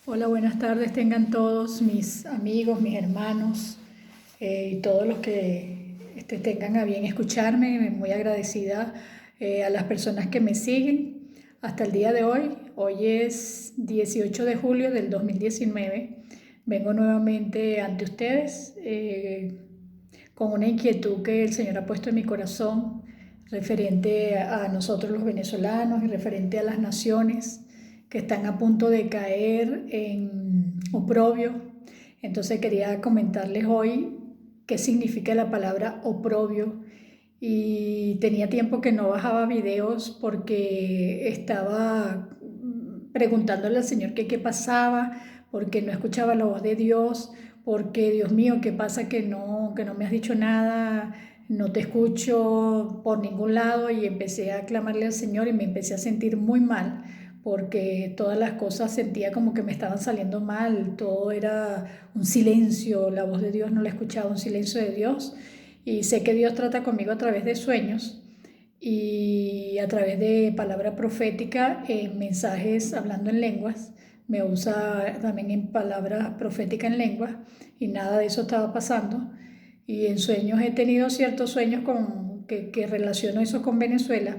Hola, buenas tardes. Tengan todos mis amigos, mis hermanos y todos los que tengan a bien escucharme. Muy agradecida a las personas que me siguen hasta el día de hoy. Hoy es 18 de julio del 2019. Vengo nuevamente ante ustedes con una inquietud que el Señor ha puesto en mi corazón referente a nosotros los venezolanos y referente a las naciones que están a punto de caer en oprobio. Entonces quería comentarles hoy qué significa la palabra oprobio. Y tenía tiempo que no bajaba videos porque estaba preguntándole al Señor qué pasaba, porque no escuchaba la voz de Dios, porque Dios mío, ¿qué pasa que no me has dicho nada? No te escucho por ningún lado. Y empecé a clamarle al Señor y me empecé a sentir muy mal porque todas las cosas sentía como que me estaban saliendo mal, todo era un silencio, la voz de Dios no la escuchaba, un silencio de Dios. Y sé que Dios trata conmigo a través de sueños y a través de palabra profética, en mensajes hablando en lenguas. Me usa también en palabra profética en lenguas y nada de eso estaba pasando. Y en sueños he tenido ciertos sueños que relaciono eso con Venezuela,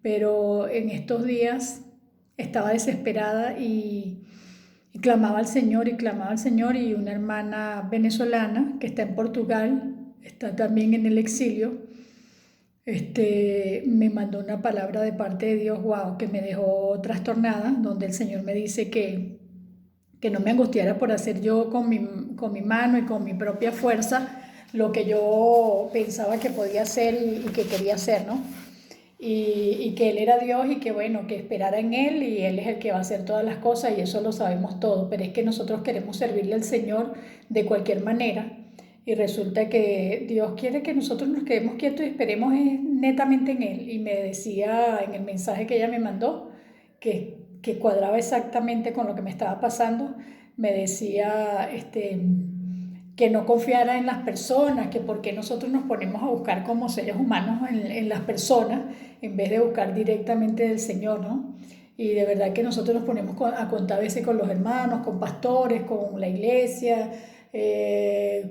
pero en estos días estaba desesperada y clamaba al Señor y clamaba al Señor. Y una hermana venezolana que está en Portugal, está también en el exilio, me mandó una palabra de parte de Dios, wow, que me dejó trastornada, donde el Señor me dice que no me angustiara por hacer yo con mi mano y con mi propia fuerza lo que yo pensaba que podía hacer y que quería hacer, ¿no? Y que Él era Dios y que bueno, que esperara en Él y Él es el que va a hacer todas las cosas y eso lo sabemos todo, pero es que nosotros queremos servirle al Señor de cualquier manera y resulta que Dios quiere que nosotros nos quedemos quietos y esperemos netamente en Él. Y me decía en el mensaje que ella me mandó que cuadraba exactamente con lo que me estaba pasando. Me decía que no confiara en las personas, que por qué nosotros nos ponemos a buscar como seres humanos en las personas en vez de buscar directamente del Señor, ¿no? Y de verdad que nosotros nos ponemos a contar a veces con los hermanos, con pastores, con la iglesia,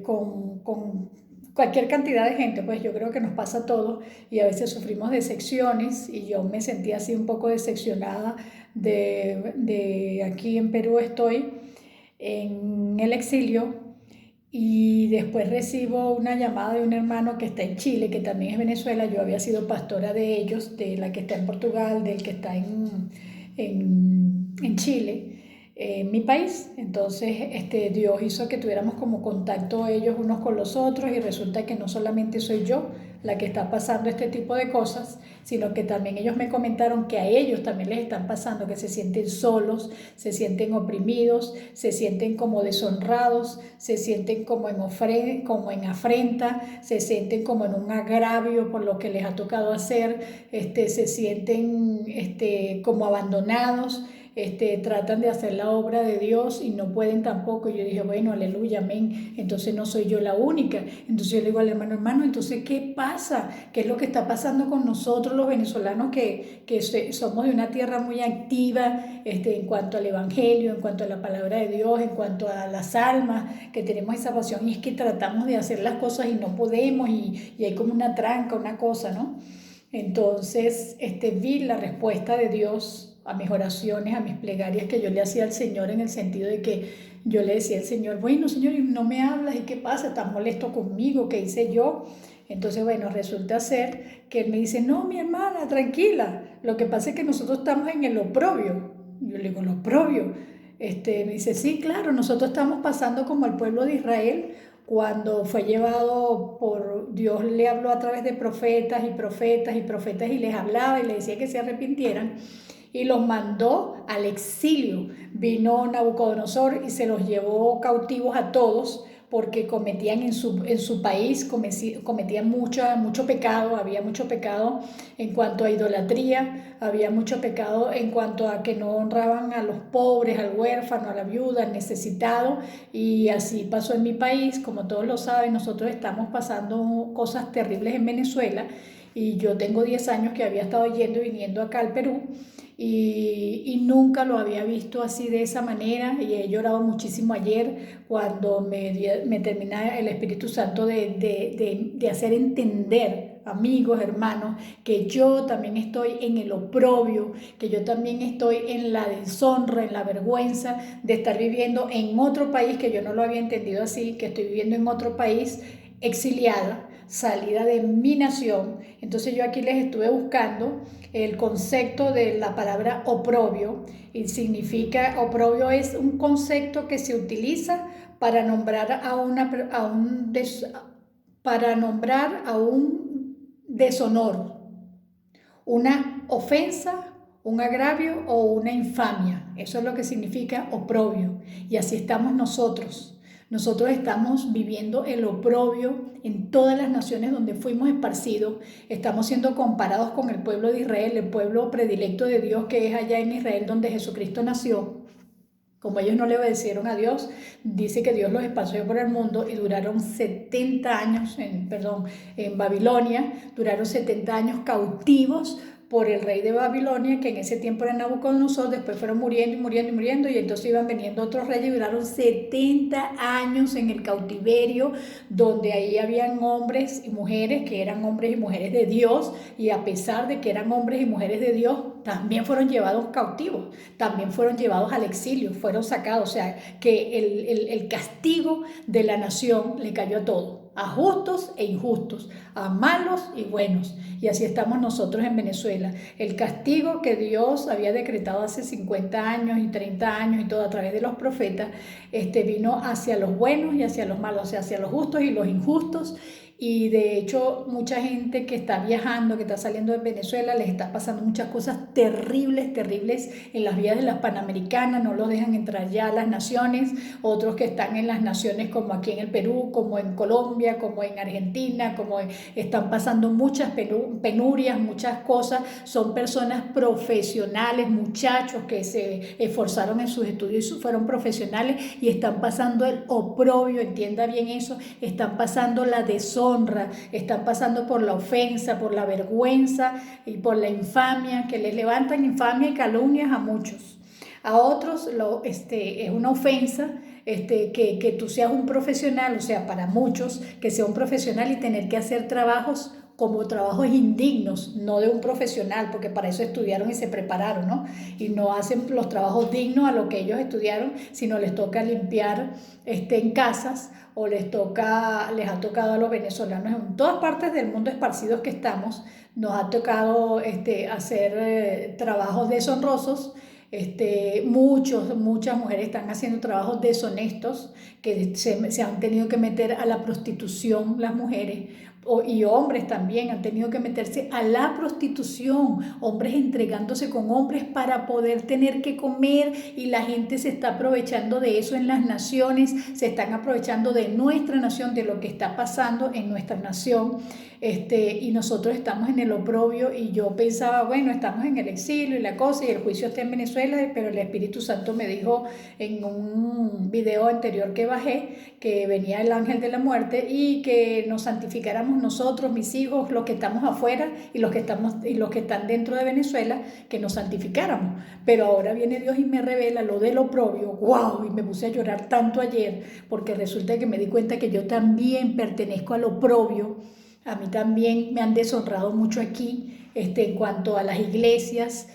con cualquier cantidad de gente. Pues yo creo que nos pasa a todos y a veces sufrimos decepciones y yo me sentí así un poco decepcionada de aquí en Perú. Estoy en el exilio y después recibo una llamada de un hermano que está en Chile, que también es Venezuela. Yo había sido pastora de ellos, de la que está en Portugal, del que está en Chile, en mi país. Entonces Dios hizo que tuviéramos como contacto ellos unos con los otros y resulta que no solamente soy yo la que está pasando este tipo de cosas, sino que también ellos me comentaron que a ellos también les están pasando, que se sienten solos, se sienten oprimidos, se sienten como deshonrados, se sienten como en afrenta, se sienten como en un agravio por lo que les ha tocado hacer, se sienten como abandonados. Tratan de hacer la obra de Dios y no pueden tampoco. Y yo dije, bueno, aleluya, amén. Entonces no soy yo la única. Entonces yo le digo al hermano, hermano, entonces ¿qué pasa? ¿Qué es lo que está pasando con nosotros los venezolanos que somos de una tierra muy activa en cuanto al evangelio, en cuanto a la palabra de Dios, en cuanto a las almas, que tenemos esa pasión y es que tratamos de hacer las cosas y no podemos y hay como una tranca, una cosa, ¿no? Entonces vi la respuesta de Dios a mis oraciones, a mis plegarias que yo le hacía al Señor, en el sentido de que yo le decía al Señor, bueno Señor, no me hablas, ¿y qué pasa? ¿Estás molesto conmigo? ¿Qué hice yo? Entonces, bueno, resulta ser que Él me dice, no, mi hermana, tranquila, lo que pasa es que nosotros estamos en el oprobio. Yo le digo, ¿el oprobio? Me dice, sí, claro, nosotros estamos pasando como el pueblo de Israel cuando fue llevado por Dios. Le habló a través de profetas y profetas y profetas y les hablaba y les decía que se arrepintieran y los mandó al exilio. Vino Nabucodonosor y se los llevó cautivos a todos porque cometían en su país, cometían mucho pecado. Había mucho pecado en cuanto a idolatría, había mucho pecado en cuanto a que no honraban a los pobres, al huérfano, a la viuda, al necesitado. Y así pasó en mi país. Como todos lo saben, nosotros estamos pasando cosas terribles en Venezuela y yo tengo 10 años que había estado yendo y viniendo acá al Perú y nunca lo había visto así de esa manera y he llorado muchísimo ayer cuando me termina el Espíritu Santo de hacer entender, amigos, hermanos, que yo también estoy en el oprobio, que yo también estoy en la deshonra, en la vergüenza de estar viviendo en otro país, que yo no lo había entendido así, que estoy viviendo en otro país exiliada, salida de mi nación. Entonces yo aquí les estuve buscando el concepto de la palabra oprobio y significa, oprobio es un concepto que se utiliza para nombrar para nombrar a un deshonor, una ofensa, un agravio o una infamia. Eso es lo que significa oprobio. Y así estamos nosotros. Nosotros estamos viviendo el oprobio en todas las naciones donde fuimos esparcidos. Estamos siendo comparados con el pueblo de Israel, el pueblo predilecto de Dios que es allá en Israel donde Jesucristo nació. Como ellos no le obedecieron a Dios, dice que Dios los esparció por el mundo y duraron 70 años, en Babilonia, duraron 70 años cautivos por el rey de Babilonia, que en ese tiempo era Nabucodonosor. Después fueron muriendo y muriendo y muriendo, y entonces iban veniendo otros reyes y duraron 70 años en el cautiverio, donde ahí habían hombres y mujeres que eran hombres y mujeres de Dios, y a pesar de que eran hombres y mujeres de Dios, también fueron llevados cautivos, también fueron llevados al exilio, fueron sacados. O sea, que el castigo de la nación le cayó a todos, a justos e injustos, a malos y buenos. Y así estamos nosotros en Venezuela. El castigo que Dios había decretado hace 50 años y 30 años y todo a través de los profetas, vino hacia los buenos y hacia los malos, o sea, hacia los justos y los injustos. Y de hecho mucha gente que está viajando, que está saliendo de Venezuela, les está pasando muchas cosas terribles, terribles en las vías de las Panamericanas, no los dejan entrar ya a las naciones. Otros que están en las naciones como aquí en el Perú, como en Colombia, como en Argentina, están pasando muchas penurias, muchas cosas. Son personas profesionales, muchachos que se esforzaron en sus estudios y fueron profesionales y están pasando el oprobio, entienda bien eso, están pasando la deshonra, están pasando por la ofensa, por la vergüenza y por la infamia, que les levantan infamia y calumnias a muchos. A otros es una ofensa que tú seas un profesional, o sea, para muchos, que sea un profesional y tener que hacer trabajos como trabajos indignos, no de un profesional, porque para eso estudiaron y se prepararon, ¿no? Y no hacen los trabajos dignos a lo que ellos estudiaron, sino les toca limpiar en casas, o les ha tocado a los venezolanos en todas partes del mundo esparcidos que estamos, nos ha tocado hacer trabajos deshonrosos. Muchas mujeres están haciendo trabajos deshonestos, que se han tenido que meter a la prostitución las mujeres, y hombres también han tenido que meterse a la prostitución, hombres entregándose con hombres para poder tener que comer, y la gente se está aprovechando de eso en las naciones, se están aprovechando de nuestra nación, de lo que está pasando en nuestra nación. Y nosotros estamos en el oprobio, y yo pensaba, bueno, estamos en el exilio y la cosa, y el juicio está en Venezuela, pero el Espíritu Santo me dijo en un video anterior que bajé, que venía el ángel de la muerte y que nos santificáramos nosotros, mis hijos, los que estamos afuera y los que están dentro de Venezuela, que nos santificáramos. Pero ahora viene Dios y me revela lo del oprobio. ¡Wow! Y me puse a llorar tanto ayer, porque resulta que me di cuenta que yo también pertenezco al oprobio. A mí también me han deshonrado mucho aquí, en cuanto a las iglesias.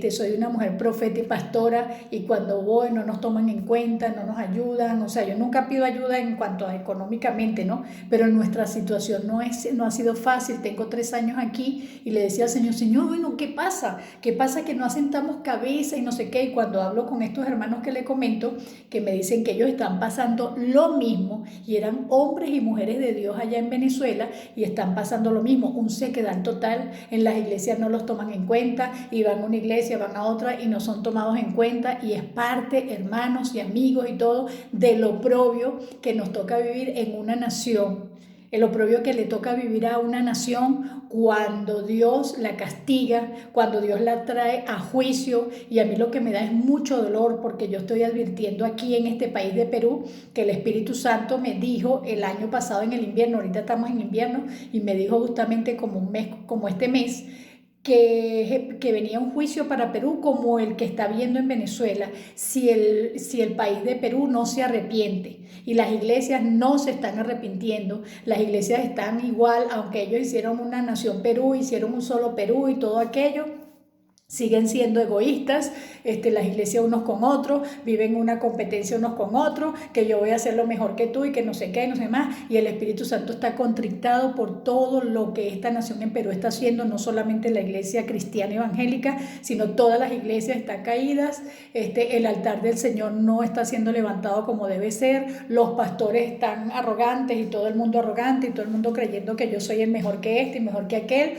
Soy una mujer profeta y pastora, y cuando voy no nos toman en cuenta, no nos ayudan. O sea, yo nunca pido ayuda en cuanto a económicamente, ¿no? Pero nuestra situación no ha sido fácil. Tengo 3 años aquí y le decía al Señor, Señor, bueno, ¿qué pasa? ¿Qué pasa que no asentamos cabeza y no sé qué? Y cuando hablo con estos hermanos que le comento, que me dicen que ellos están pasando lo mismo, y eran hombres y mujeres de Dios allá en Venezuela, y están pasando lo mismo, un sequedal total. En las iglesias no los toman en cuenta, y van a una iglesia, van a otra y no son tomados en cuenta, y es parte, hermanos y amigos y todo, del oprobio que nos toca vivir en una nación. el oprobio que le toca vivir a una nación cuando Dios la castiga, cuando Dios la trae a juicio. Y a mí lo que me da es mucho dolor, porque yo estoy advirtiendo aquí en este país de Perú que el Espíritu Santo me dijo el año pasado en el invierno, ahorita estamos en invierno, y me dijo justamente como un mes, como este mes, que venía un juicio para Perú como el que está viendo en Venezuela, si el país de Perú no se arrepiente. Y las iglesias no se están arrepintiendo, las iglesias están igual, aunque ellos hicieron una nación Perú, hicieron un solo Perú y todo aquello. Siguen siendo egoístas, las iglesias unos con otros, viven una competencia unos con otros, que yo voy a hacer lo mejor que tú y que no sé qué, no sé más, y el Espíritu Santo está contrictado por todo lo que esta nación en Perú está haciendo, no solamente la iglesia cristiana evangélica, sino todas las iglesias están caídas, el altar del Señor no está siendo levantado como debe ser, los pastores están arrogantes y todo el mundo arrogante y todo el mundo creyendo que yo soy el mejor que este y mejor que aquel,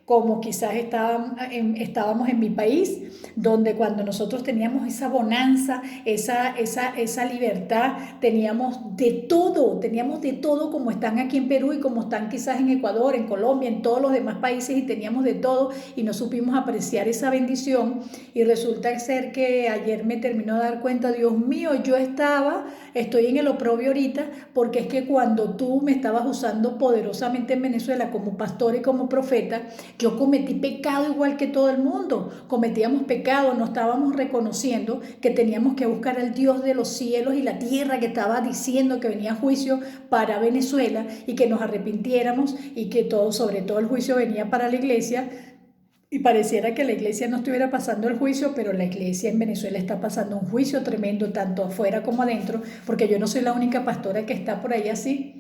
como quizás estábamos en mi país, donde cuando nosotros teníamos esa bonanza, esa libertad, teníamos de todo como están aquí en Perú y como están quizás en Ecuador, en Colombia, en todos los demás países, y teníamos de todo y no supimos apreciar esa bendición. Y resulta ser que ayer me terminó de dar cuenta, Dios mío, estoy en el oprobio ahorita, porque es que cuando tú me estabas usando poderosamente en Venezuela como pastor y como profeta, yo cometí pecado igual que todo el mundo, cometíamos pecado, no estábamos reconociendo que teníamos que buscar al Dios de los cielos y la tierra, que estaba diciendo que venía juicio para Venezuela y que nos arrepintiéramos, y que sobre todo el juicio venía para la iglesia. Y pareciera que la iglesia no estuviera pasando el juicio, pero la iglesia en Venezuela está pasando un juicio tremendo, tanto afuera como adentro, porque yo no soy la única pastora que está por ahí así,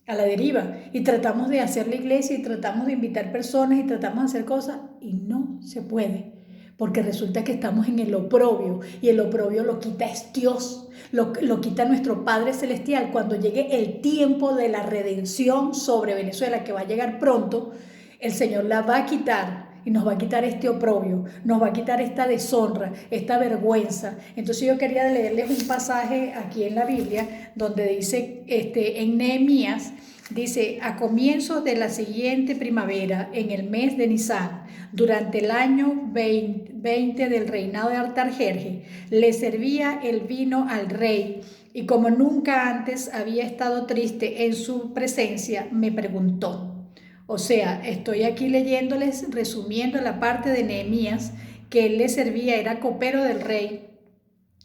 a la deriva. Y tratamos de hacer la iglesia y tratamos de invitar personas y tratamos de hacer cosas y no se puede, porque resulta que estamos en el oprobio, y el oprobio lo quita es Dios, lo quita nuestro Padre Celestial. Cuando llegue el tiempo de la redención sobre Venezuela, que va a llegar pronto, el Señor la va a quitar y nos va a quitar este oprobio, nos va a quitar esta deshonra, esta vergüenza. Entonces yo quería leerles un pasaje aquí en la Biblia donde dice, en Nehemías, dice: a comienzos de la siguiente primavera, en el mes de Nisán, durante el año 20 del reinado de Artajerjes, le servía el vino al rey, y como nunca antes había estado triste en su presencia, me preguntó. O sea, estoy aquí leyéndoles, resumiendo la parte de Nehemías, que él le servía, era copero del rey.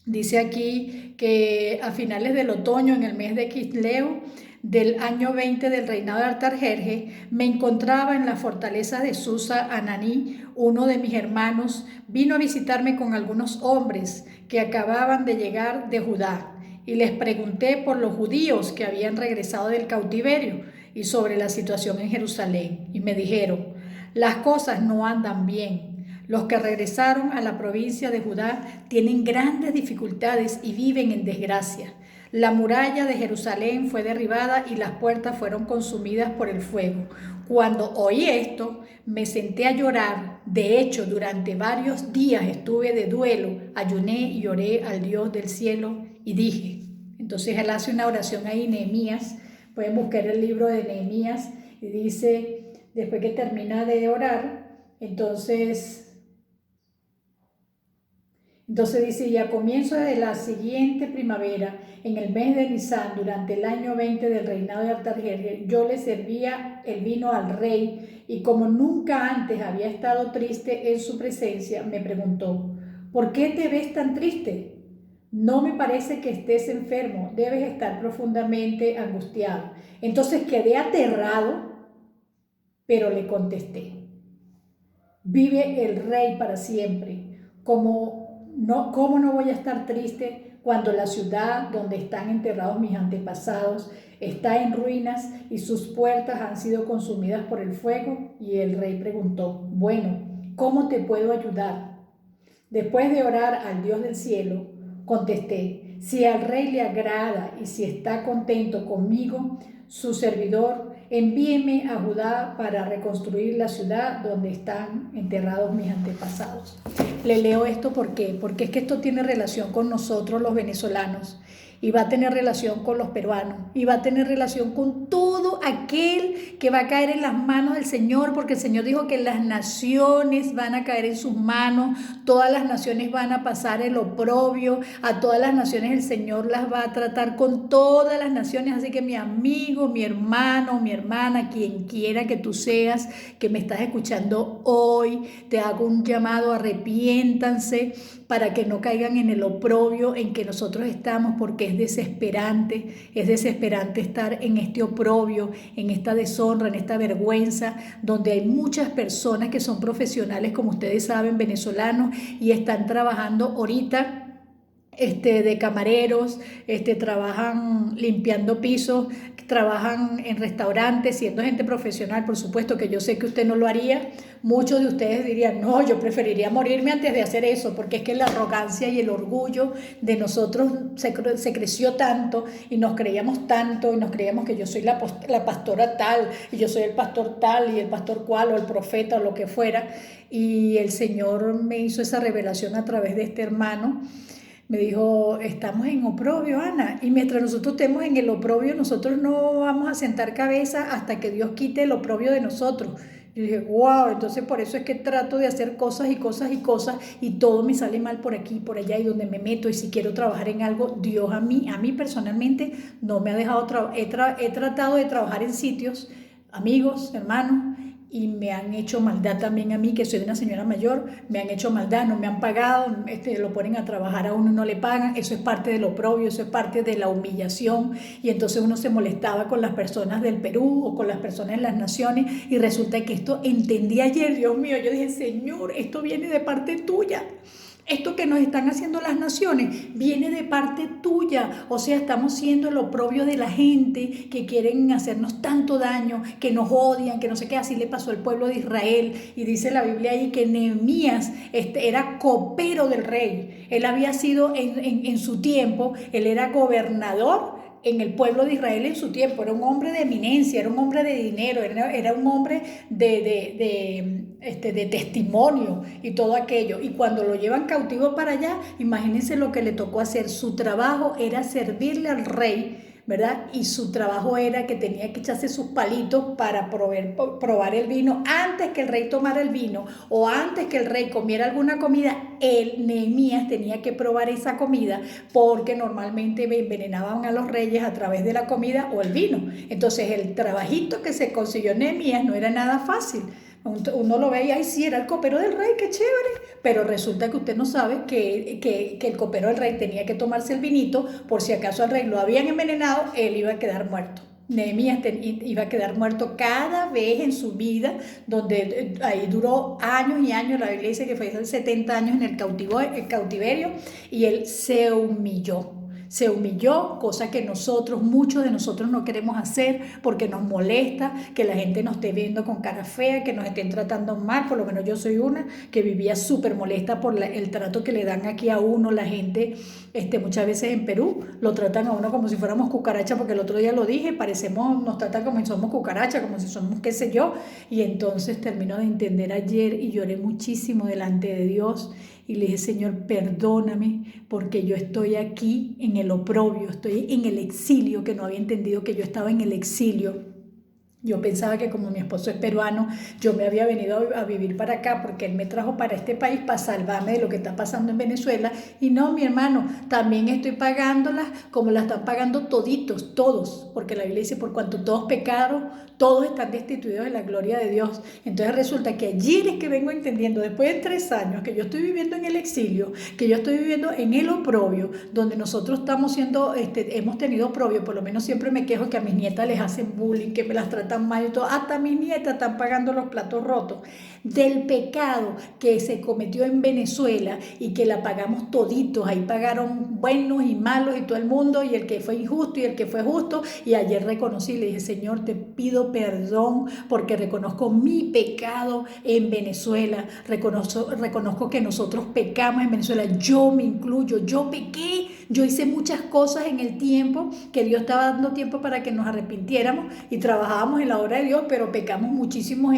Dice aquí que a finales del otoño, en el mes de Quisleu, del año 20 del reinado de Artajerjes, me encontraba en la fortaleza de Susa. Ananí, uno de mis hermanos, vino a visitarme con algunos hombres que acababan de llegar de Judá, y les pregunté por los judíos que habían regresado del cautiverio y sobre la situación en Jerusalén. Y me dijeron: las cosas no andan bien. Los que regresaron a la provincia de Judá tienen grandes dificultades y viven en desgracia. La muralla de Jerusalén fue derribada y las puertas fueron consumidas por el fuego. Cuando oí esto, me senté a llorar. De hecho, durante varios días estuve de duelo, ayuné y oré al Dios del cielo y dije. Entonces él hace una oración ahí, Nehemías. Pueden buscar el libro de Nehemías, y dice, después que termina de orar, entonces dice: y a comienzo de la siguiente primavera, en el mes de Nisán, durante el año 20 del reinado de Artajerjes, yo le servía el vino al rey, y como nunca antes había estado triste en su presencia, me preguntó: ¿por qué te ves tan triste? No me parece que estés enfermo, debes estar profundamente angustiado. Entonces quedé aterrado, pero le contesté: vive el rey para siempre. ¿Cómo no voy a estar triste cuando la ciudad donde están enterrados mis antepasados está en ruinas y sus puertas han sido consumidas por el fuego? Y el rey preguntó: bueno, ¿cómo te puedo ayudar? Después de orar al Dios del cielo, contesté: si al rey le agrada y si está contento conmigo, su servidor, envíeme a Judá para reconstruir la ciudad donde están enterrados mis antepasados. Le leo esto porque es que esto tiene relación con nosotros los venezolanos, y va a tener relación con los peruanos, y va a tener relación con todo todo aquel que va a caer en las manos del Señor, porque el Señor dijo que las naciones van a caer en sus manos, todas las naciones van a pasar el oprobio, a todas las naciones el Señor las va a tratar con todas las naciones. Así que mi amigo, mi hermano, mi hermana, quien quiera que tú seas, que me estás escuchando hoy, te hago un llamado: arrepiéntanse para que no caigan en el oprobio en que nosotros estamos, porque es desesperante estar en este oprobio, en esta deshonra, en esta vergüenza, donde hay muchas personas que son profesionales, como ustedes saben, venezolanos, y están trabajando ahorita de camareros, trabajan limpiando pisos, trabajan en restaurantes, siendo gente profesional. Por supuesto que yo sé que usted no lo haría. Muchos de ustedes dirían: no, yo preferiría morirme antes de hacer eso, porque es que la arrogancia y el orgullo de nosotros se creció tanto, y nos creíamos tanto, y nos creíamos que yo soy la pastora tal, y yo soy el pastor tal, y el pastor cual, o el profeta, o lo que fuera. Y el Señor me hizo esa revelación a través de este hermano. Me dijo: estamos en oprobio, Ana, y mientras nosotros estemos en el oprobio, nosotros no vamos a sentar cabeza hasta que Dios quite el oprobio de nosotros. Yo dije: wow, entonces por eso es que trato de hacer cosas y cosas y cosas, y todo me sale mal por aquí y por allá, y donde me meto, y si quiero trabajar en algo, Dios a mí personalmente no me ha dejado he tratado de trabajar en sitios, amigos, hermanos, y me han hecho maldad también a mí, que soy una señora mayor. Me han hecho maldad, no me han pagado, lo ponen a trabajar a uno y no le pagan. Eso es parte del oprobio, eso es parte de la humillación, y entonces uno se molestaba con las personas del Perú o con las personas de las naciones, y resulta que esto entendí ayer. Dios mío, yo dije: Señor, esto viene de parte tuya. Esto que nos están haciendo las naciones viene de parte tuya. O sea, estamos siendo el oprobio de la gente que quieren hacernos tanto daño, que nos odian, que no sé qué. Así le pasó al pueblo de Israel. Y dice la Biblia ahí que Nehemías era copero del rey. Él había sido en su tiempo, él era gobernador en el pueblo de Israel en su tiempo. Era un hombre de eminencia, era un hombre de dinero, era un hombre de testimonio y todo aquello. Y cuando lo llevan cautivo para allá, imagínense lo que le tocó hacer. Su trabajo era servirle al rey, ¿verdad? Y su trabajo era que tenía que echarse sus palitos para probar el vino. Antes que el rey tomara el vino, o antes que el rey comiera alguna comida, Nehemías tenía que probar esa comida, porque normalmente envenenaban a los reyes a través de la comida o el vino. Entonces el trabajito que se consiguió Nehemías no era nada fácil. Uno lo ve y: ay, sí, era el copero del rey, qué chévere. Pero resulta que usted no sabe que el copero del rey tenía que tomarse el vinito, por si acaso al rey lo habían envenenado, él iba a quedar muerto. Nehemías iba a quedar muerto cada vez en su vida, donde ahí duró años y años. La Biblia dice que fue 70 años en el cautiverio, y él se humilló. Se humilló, cosa que muchos de nosotros no queremos hacer, porque nos molesta que la gente nos esté viendo con cara fea, que nos estén tratando mal. Por lo menos yo soy una que vivía súper molesta por el trato que le dan aquí a uno. La gente, muchas veces en Perú, lo tratan a uno como si fuéramos cucarachas, porque el otro día lo dije, nos tratan como si somos cucarachas, como si somos qué sé yo. Y entonces termino de entender ayer, y lloré muchísimo delante de Dios. Y le dije: Señor, perdóname, porque yo estoy aquí en el oprobio, estoy en el exilio, que no había entendido que yo estaba en el exilio. Yo pensaba que como mi esposo es peruano, yo me había venido a vivir para acá porque él me trajo para este país para salvarme de lo que está pasando en Venezuela. Y no, mi hermano, también estoy pagándolas como la están pagando toditos, todos, porque la Biblia dice: por cuanto todos pecaron, todos están destituidos de la gloria de Dios. Entonces resulta que ayer es que vengo entendiendo, después de 3 años que yo estoy viviendo en el exilio, que yo estoy viviendo en el oprobio, donde nosotros estamos siendo, hemos tenido oprobio. Por lo menos siempre me quejo que a mis nietas les hacen bullying, que me las tratan mal y todo. Hasta mis nietas están pagando los platos rotos del pecado que se cometió en Venezuela, y que la pagamos toditos. Ahí pagaron buenos y malos y todo el mundo, y el que fue injusto y el que fue justo. Y ayer reconocí y le dije: Señor, te pido perdón, porque reconozco mi pecado en Venezuela. Reconozco que nosotros pecamos en Venezuela. Yo me incluyo, yo pequé. Yo hice muchas cosas en el tiempo que Dios estaba dando tiempo para que nos arrepintiéramos y trabajábamos en la obra de Dios, pero pecamos muchísimo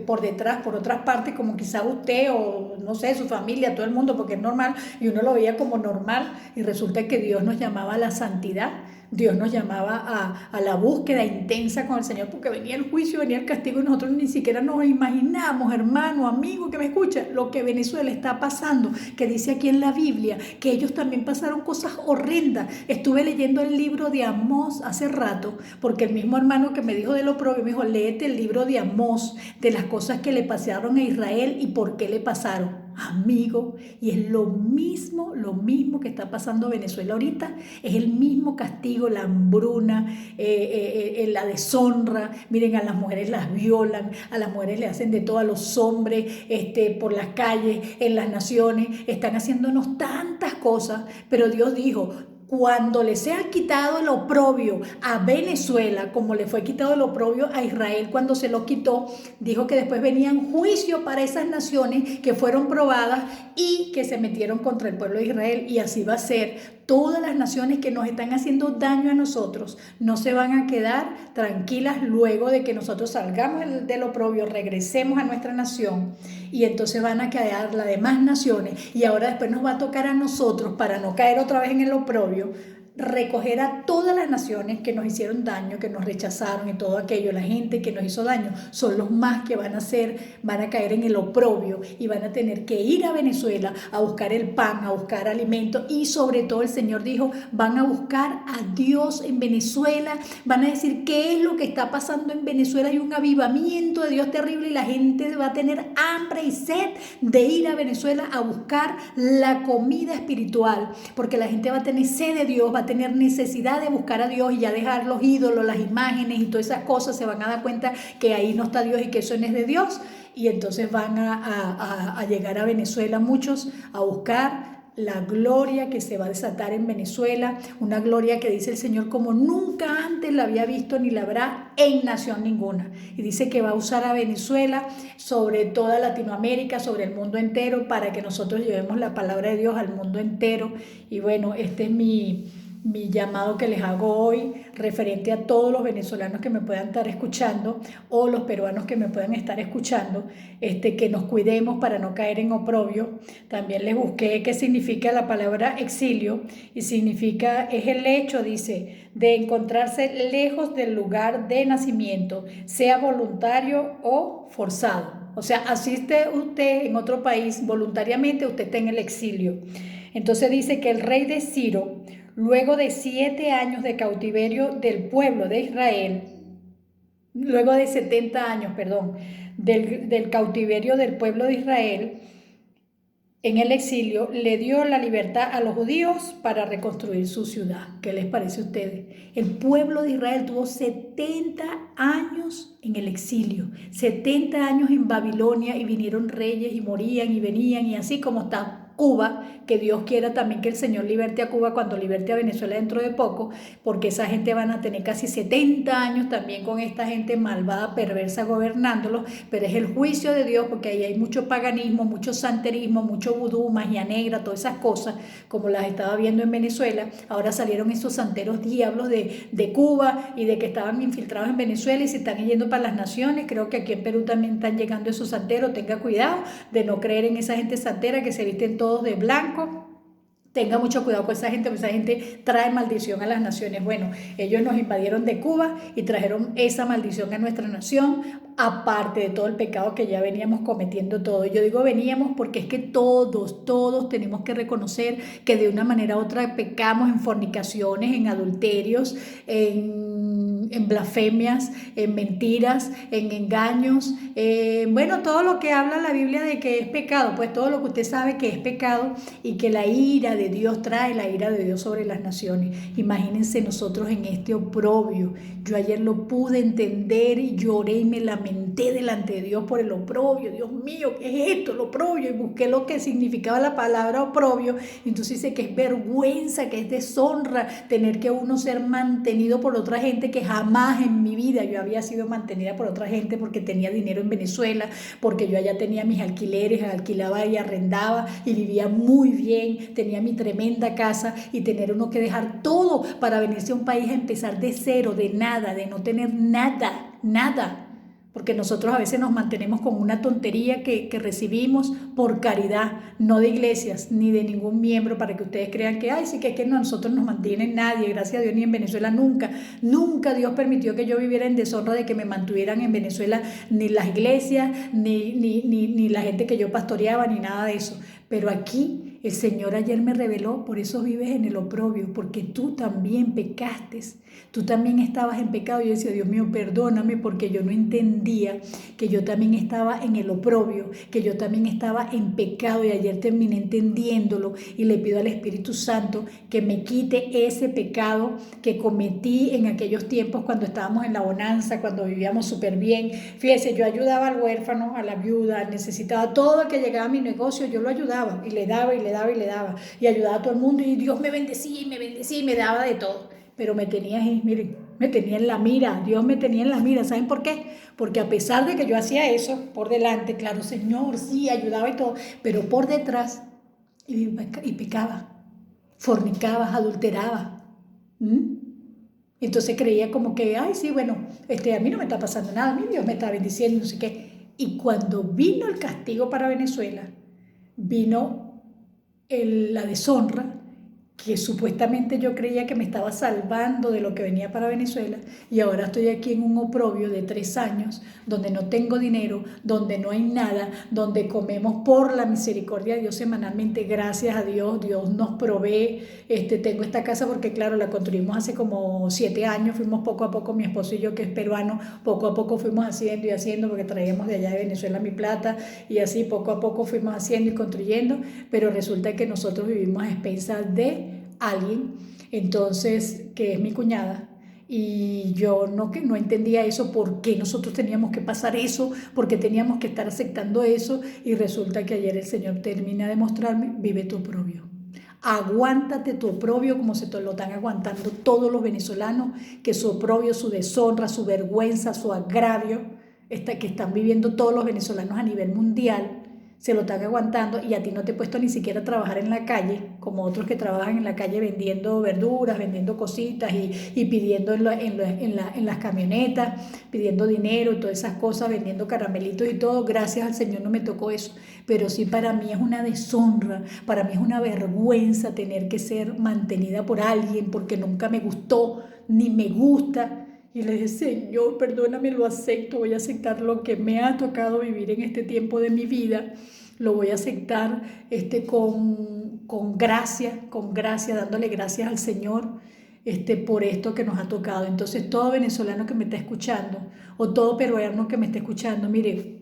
por detrás, por otras partes, como quizá usted o no sé, su familia, todo el mundo, porque es normal, y uno lo veía como normal, y resulta que Dios nos llamaba a la santidad. Dios nos llamaba a la búsqueda intensa con el Señor, porque venía el juicio, venía el castigo y nosotros ni siquiera nos imaginamos, hermano, amigo que me escucha, lo que Venezuela está pasando, que dice aquí en la Biblia, que ellos también pasaron cosas horrendas. Estuve leyendo el libro de Amós hace rato, porque el mismo hermano que me dijo de lo propio me dijo, léete el libro de Amós, de las cosas que le pasaron a Israel y por qué le pasaron. Amigo, y es lo mismo que está pasando en Venezuela ahorita, es el mismo castigo, la hambruna, la deshonra. Miren, a las mujeres las violan, a las mujeres le hacen de todo, a los hombres, por las calles, en las naciones, están haciéndonos tantas cosas, pero Dios dijo, cuando le sea quitado el oprobio a Venezuela, como le fue quitado el oprobio a Israel cuando se lo quitó, dijo que después venían juicio para esas naciones que fueron probadas y que se metieron contra el pueblo de Israel, y así va a ser. Todas las naciones que nos están haciendo daño a nosotros no se van a quedar tranquilas luego de que nosotros salgamos del oprobio, regresemos a nuestra nación, y entonces van a quedar las demás naciones, y ahora después nos va a tocar a nosotros, para no caer otra vez en el oprobio, recoger a todas las naciones que nos hicieron daño, que nos rechazaron y todo aquello. La gente que nos hizo daño son los más que van a caer en el oprobio y van a tener que ir a Venezuela a buscar el pan, a buscar alimento, y sobre todo el Señor dijo, van a buscar a Dios en Venezuela, van a decir qué es lo que está pasando en Venezuela. Hay un avivamiento de Dios terrible y la gente va a tener hambre y sed de ir a Venezuela a buscar la comida espiritual, porque la gente va a tener sed de Dios, va a tener necesidad de buscar a Dios y ya dejar los ídolos, las imágenes y todas esas cosas. Se van a dar cuenta que ahí no está Dios y que eso no es de Dios, y entonces van a llegar a Venezuela muchos a buscar la gloria que se va a desatar en Venezuela, una gloria que dice el Señor como nunca antes la había visto ni la habrá en nación ninguna. Y dice que va a usar a Venezuela sobre toda Latinoamérica, sobre el mundo entero, para que nosotros llevemos la palabra de Dios al mundo entero. Y bueno, este es mi llamado que les hago hoy, referente a todos los venezolanos que me puedan estar escuchando, o los peruanos que me puedan estar escuchando, que nos cuidemos para no caer en oprobio. También les busqué qué significa la palabra exilio, y significa, es el hecho, dice, de encontrarse lejos del lugar de nacimiento, sea voluntario o forzado. O sea, asiste usted en otro país voluntariamente, usted está en el exilio. Entonces dice que el rey de Ciro, luego de 7 años de cautiverio del pueblo de Israel, luego de 70 años, perdón, del cautiverio del pueblo de Israel en el exilio, le dio la libertad a los judíos para reconstruir su ciudad. ¿Qué les parece a ustedes? El pueblo de Israel tuvo 70 años en el exilio, 70 años en Babilonia, y vinieron reyes y morían y venían, y así como está Cuba, que Dios quiera también que el Señor liberte a Cuba cuando liberte a Venezuela dentro de poco, porque esa gente van a tener casi 70 años también con esta gente malvada, perversa, gobernándolos. Pero es el juicio de Dios, porque ahí hay mucho paganismo, mucho santerismo, mucho vudú, magia negra, todas esas cosas, como las estaba viendo en Venezuela. Ahora salieron esos santeros diablos de Cuba y de que estaban infiltrados en Venezuela y se están yendo para las naciones. Creo que aquí en Perú también están llegando esos santeros. Tenga cuidado de no creer en esa gente santera que se visten todos de blanco. Tenga mucho cuidado con esa gente, porque esa gente trae maldición a las naciones. Bueno, ellos nos invadieron de Cuba y trajeron esa maldición a nuestra nación, aparte de todo el pecado que ya veníamos cometiendo todos. Yo digo veníamos porque es que todos tenemos que reconocer que de una manera u otra pecamos en fornicaciones, en adulterios, en blasfemias, en mentiras, en engaños. Bueno, todo lo que habla la Biblia de que es pecado, pues todo lo que usted sabe que es pecado, y que la ira de Dios trae la ira de Dios sobre las naciones. Imagínense nosotros en este oprobio. Yo ayer lo pude entender y lloré y me lamenté delante de Dios por el oprobio. Dios mío, ¿qué es esto, el oprobio? Y busqué lo que significaba la palabra oprobio. Entonces dice que es vergüenza, que es deshonra tener que uno ser mantenido por otra gente, que jamás en mi vida yo había sido mantenida por otra gente, porque tenía dinero en Venezuela, porque yo allá tenía mis alquileres, alquilaba y arrendaba y vivía muy bien, tenía mi tremenda casa, y tener uno que dejar todo para venirse a un país a empezar de cero, de nada, de no tener nada, porque nosotros a veces nos mantenemos con una tontería que recibimos por caridad, no de iglesias ni de ningún miembro, para que ustedes crean que, ay, sí, que es que nosotros nos mantiene nadie, gracias a Dios, ni en Venezuela nunca, nunca Dios permitió que yo viviera en deshonra de que me mantuvieran en Venezuela, ni las iglesias, ni la gente que yo pastoreaba, ni nada de eso. Pero aquí el Señor ayer me reveló, por eso vives en el oprobio, porque tú también pecaste, tú también estabas en pecado. Yo decía, Dios mío, perdóname, porque yo no entendía que yo también estaba en el oprobio, que yo también estaba en pecado, y ayer terminé entendiéndolo, y le pido al Espíritu Santo que me quite ese pecado que cometí en aquellos tiempos cuando estábamos en la bonanza, cuando vivíamos súper bien. Fíjese, yo ayudaba al huérfano, a la viuda, necesitaba todo el que llegaba a mi negocio, yo lo ayudaba, y le daba, y le daba, y le daba, y ayudaba a todo el mundo, y Dios me bendecía, y me daba de todo. Pero me tenía, miren, me tenía en la mira, Dios me tenía en la mira. ¿Saben por qué? Porque a pesar de que yo hacía eso por delante, claro, Señor, sí, ayudaba y todo, pero por detrás, y pecaba, fornicaba, adulteraba. Entonces creía como que, ay, sí, bueno, a mí no me está pasando nada, a mí Dios me está bendiciendo, no sé qué. Y cuando vino el castigo para Venezuela, vino la deshonra, que supuestamente yo creía que me estaba salvando de lo que venía para Venezuela, y ahora estoy aquí en un oprobio de 3 años, donde no tengo dinero, donde no hay nada, donde comemos por la misericordia de Dios semanalmente, gracias a Dios, Dios nos provee. Tengo esta casa porque claro, la construimos hace como 7 años, fuimos poco a poco, mi esposo y yo, que es peruano, poco a poco fuimos haciendo y haciendo, porque traíamos de allá de Venezuela mi plata, y así poco a poco fuimos haciendo y construyendo, pero resulta que nosotros vivimos a expensas de alguien, entonces, que es mi cuñada, y yo no entendía eso, por qué nosotros teníamos que pasar eso, por qué teníamos que estar aceptando eso, y resulta que ayer el Señor termina de mostrarme, vive tu oprobio. Aguántate tu oprobio como se te lo están aguantando todos los venezolanos, que su oprobio, su deshonra, su vergüenza, su agravio, que están viviendo todos los venezolanos a nivel mundial, se lo están aguantando, y a ti no te he puesto ni siquiera a trabajar en la calle, como otros que trabajan en la calle vendiendo verduras, vendiendo cositas y pidiendo en las camionetas, pidiendo dinero y todas esas cosas, vendiendo caramelitos y todo. Gracias al Señor no me tocó eso, pero sí, para mí es una deshonra, para mí es una vergüenza tener que ser mantenida por alguien, porque nunca me gustó, ni me gusta. Y le dije, Señor, perdóname, lo acepto, voy a aceptar lo que me ha tocado vivir en este tiempo de mi vida, lo voy a aceptar con gracia, dándole gracias al Señor por esto que nos ha tocado. Entonces, todo venezolano que me está escuchando, o todo peruano que me está escuchando, mire,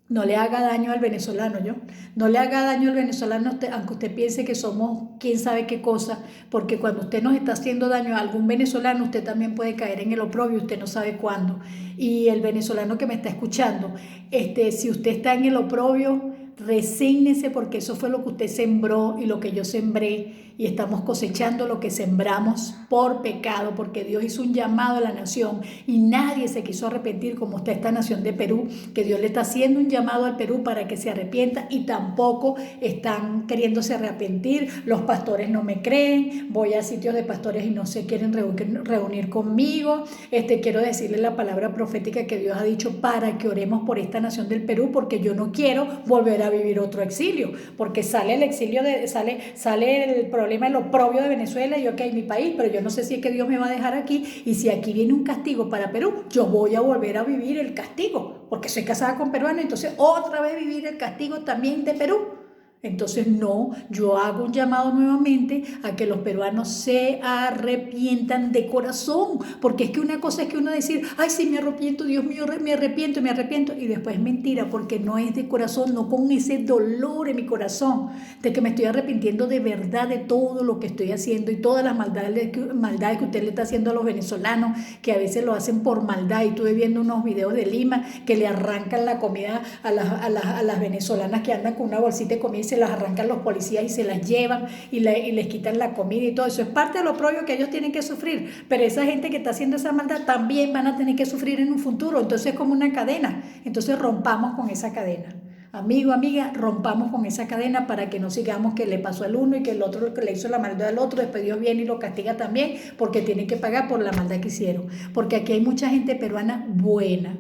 no le haga daño al venezolano, yo. No le haga daño al venezolano, aunque usted piense que somos quién sabe qué cosa, porque cuando usted nos está haciendo daño a algún venezolano, usted también puede caer en el oprobio, usted no sabe cuándo. Y el venezolano que me está escuchando, si usted está en el oprobio, resígnese, porque eso fue lo que usted sembró y lo que yo sembré, y estamos cosechando lo que sembramos por pecado, porque Dios hizo un llamado a la nación y nadie se quiso arrepentir, como está esta nación de Perú, que Dios le está haciendo un llamado al Perú para que se arrepienta, y tampoco están queriéndose arrepentir. Los pastores no me creen, voy a sitios de pastores y no se quieren reunir conmigo. Quiero decirle la palabra profética que Dios ha dicho para que oremos por esta nación del Perú, porque yo no quiero volver a vivir otro exilio, porque sale el exilio, sale el problema, el oprobio de Venezuela, y ok, mi país, pero yo no sé si es que Dios me va a dejar aquí, y si aquí viene un castigo para Perú, yo voy a volver a vivir el castigo, porque soy casada con peruano, entonces otra vez vivir el castigo también de Perú. Entonces no, yo hago un llamado nuevamente a que los peruanos se arrepientan de corazón, porque es que una cosa es que uno decir, ay, sí, me arrepiento, Dios mío, me arrepiento, y después es mentira, porque no es de corazón, no con ese dolor en mi corazón, de que me estoy arrepintiendo de verdad de todo lo que estoy haciendo y todas las maldades que usted le está haciendo a los venezolanos, que a veces lo hacen por maldad. Y estuve viendo unos videos de Lima que le arrancan la comida a las venezolanas que andan con una bolsita de comida, se las arrancan los policías y se las llevan y les quitan la comida y todo eso. Es parte de lo propio que ellos tienen que sufrir, pero esa gente que está haciendo esa maldad también van a tener que sufrir en un futuro. Entonces es como una cadena. Entonces rompamos con esa cadena. Amigo, amiga, rompamos con esa cadena para que no sigamos que le pasó al uno y que el otro que le hizo la maldad al otro, después Dios viene y lo castiga también, porque tiene que pagar por la maldad que hicieron. Porque aquí hay mucha gente peruana buena,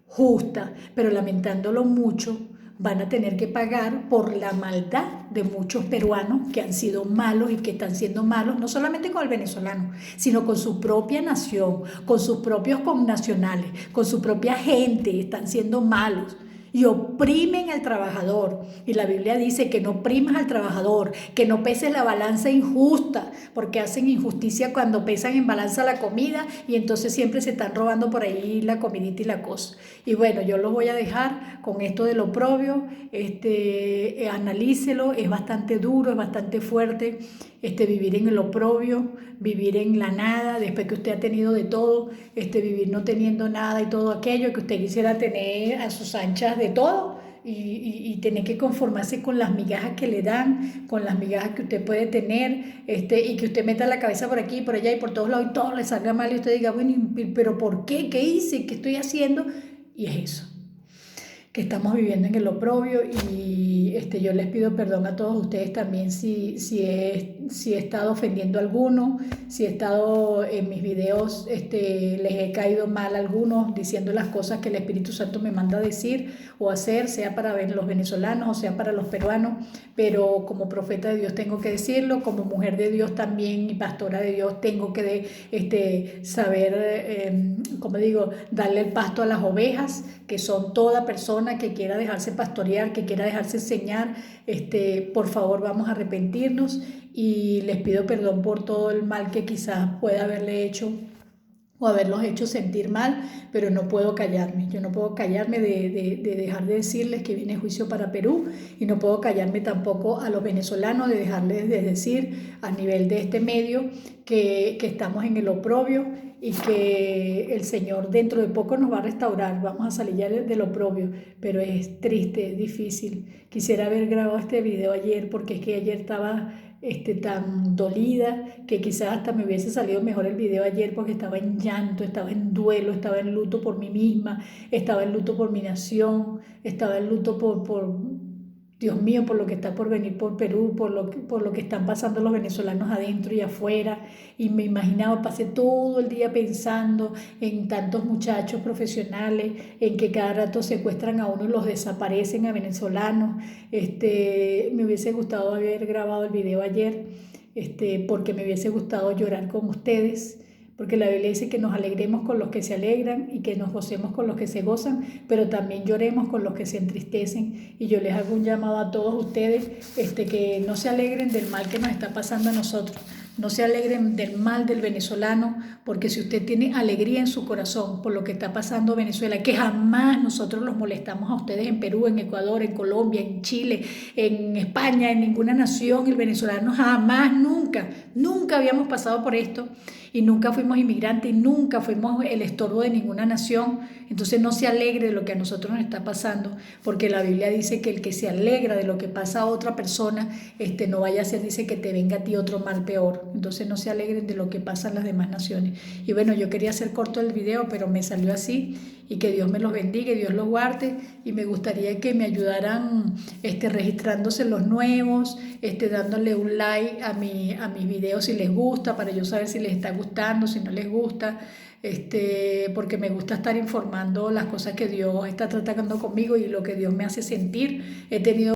justa, pero lamentándolo mucho, van a tener que pagar por la maldad de muchos peruanos que han sido malos y que están siendo malos, no solamente con el venezolano, sino con su propia nación, con sus propios connacionales, con su propia gente, están siendo malos y oprimen al trabajador. Y la Biblia dice que no oprimas al trabajador, que no peses la balanza injusta, porque hacen injusticia cuando pesan en balanza la comida y entonces siempre se están robando por ahí la comidita y la cosa. Y bueno, yo los voy a dejar con esto del oprobio, analícelo, es bastante duro, es bastante fuerte, vivir en el oprobio, vivir en la nada, después que usted ha tenido de todo, vivir no teniendo nada y todo aquello que usted quisiera tener a sus anchas de todo. Y tener que conformarse con las migajas que le dan, con las migajas que usted puede tener, y que usted meta la cabeza por aquí, por allá y por todos lados y todo le salga mal y usted diga, bueno, pero ¿por qué? ¿Qué hice? ¿Qué estoy haciendo? Y es eso, que estamos viviendo en el oprobio y yo les pido perdón a todos ustedes también si he estado ofendiendo a alguno, si he estado en mis videos, les he caído mal a algunos diciendo las cosas que el Espíritu Santo me manda a decir o hacer, sea para los venezolanos o sea para los peruanos, pero como profeta de Dios tengo que decirlo, como mujer de Dios también y pastora de Dios tengo que saber, como digo, darle el pasto a las ovejas, que son toda persona que quiera dejarse pastorear, que quiera dejarse enseñar. Por favor, vamos a arrepentirnos y les pido perdón por todo el mal que quizás pueda haberle hecho o haberlos hecho sentir mal, pero no puedo callarme. Yo no puedo callarme de dejar de decirles que viene juicio para Perú y no puedo callarme tampoco a los venezolanos de dejarles de decir a nivel de este medio que estamos en el oprobio y que el Señor dentro de poco nos va a restaurar, vamos a salir ya del oprobio, pero es triste, es difícil. Quisiera haber grabado este video ayer porque es que ayer estaba tan dolida que quizás hasta me hubiese salido mejor el video ayer porque estaba en llanto, estaba en duelo, estaba en luto por mí misma, estaba en luto por mi nación, estaba en luto por Dios mío, por lo que está por venir por Perú, por lo que están pasando los venezolanos adentro y afuera. Y me imaginaba, pasé todo el día pensando en tantos muchachos profesionales, en que cada rato secuestran a uno y los desaparecen a venezolanos. Me hubiese gustado haber grabado el video ayer, porque me hubiese gustado llorar con ustedes, porque la Biblia dice que nos alegremos con los que se alegran y que nos gocemos con los que se gozan, pero también lloremos con los que se entristecen. Y yo les hago un llamado a todos ustedes, que no se alegren del mal que nos está pasando a nosotros, no se alegren del mal del venezolano, porque si usted tiene alegría en su corazón por lo que está pasando en Venezuela, que jamás nosotros los molestamos a ustedes en Perú, en Ecuador, en Colombia, en Chile, en España, en ninguna nación, el venezolano jamás, nunca habíamos pasado por esto y nunca fuimos inmigrantes y nunca fuimos el estorbo de ninguna nación. Entonces no se alegre de lo que a nosotros nos está pasando, porque la Biblia dice que el que se alegra de lo que pasa a otra persona, no vaya a ser, dice, que te venga a ti otro mal peor. Entonces no se alegren de lo que pasa en las demás naciones. Y bueno, yo quería hacer corto el video, pero me salió así, y que Dios me los bendiga y Dios los guarde, y me gustaría que me ayudaran registrándose los nuevos, dándole un like a mis videos si les gusta, para yo saber si les está gustando, si no les gusta, porque me gusta estar informando las cosas que Dios está tratando conmigo y lo que Dios me hace sentir. He tenido